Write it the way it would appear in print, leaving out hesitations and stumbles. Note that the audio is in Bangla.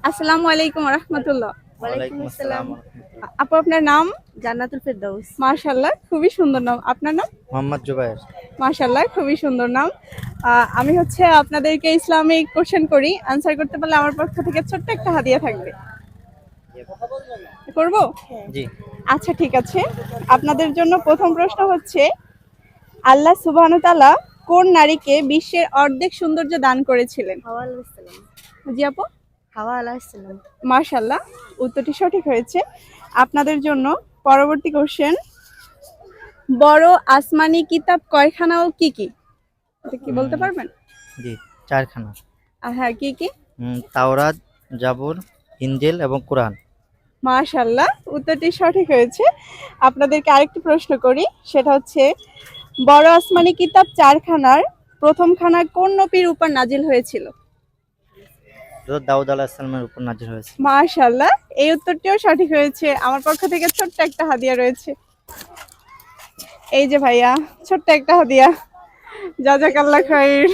আসসালামু আলাইকুম রাহমাতুল্লাহ। ওয়ালাইকুম আসসালাম। আপু আপনার নাম? জান্নাতুল ফেরদৌস। মাশাআল্লাহ, খুবই সুন্দর নাম। আপনার নাম? মোহাম্মদ জুবায়ের। মাশাআল্লাহ, খুবই সুন্দর নাম। আমি হচ্ছে আপনাদেরকে ইসলামিক কোশ্চেন করি, আনসার করতে পারলে আমার পক্ষ থেকে ছোট্ট একটা হাদিয়া থাকবে। করব? জি। আচ্ছা ঠিক আছে। আপনাদের জন্য প্রথম প্রশ্ন হচ্ছে, আল্লাহ সুবহানাহু ওয়া তাআলা কোন নারীকে বিশ্বের অর্ধেক সৌন্দর্য দান করেছিলেন? হাওয়া আলাইহিস সালাম। জি আপু? হাওয়া আলাইহিস সালাম। মাশাআল্লাহ, উত্তরটি সঠিক হয়েছে। আপনাদের জন্য পরবর্তী কোশ্চেন, বড় আসমানি কিতাব কয়খানা ও কি কি? এটা কি বলতে পারবেন? জি, চারখানা। হ্যাঁ, কি কি? তাওরাত, জাবুর, ইনজিল এবং কোরআন। মাশাআল্লাহ, উত্তরটি সঠিক হয়েছে। আপনাদেরকে আরেকটি প্রশ্ন করি, সেটা হচ্ছে, বড় আসমানি কিতাব চারখানার প্রথম খানা কোন নবীর উপর নাজিল হয়েছিল? হযরত দাউদ আলাইহিস সালামের উপর নাযিল হয়েছে। মাশাআল্লাহ, এই উত্তরটিও সঠিক হয়েছে। আমার পক্ষ থেকে ছোট্ট একটা হাদিয়া রয়েছে। এই যে ভাইয়া, ছোট্ট একটা হাদিয়া। জাযাকাল্লাহ খাইর।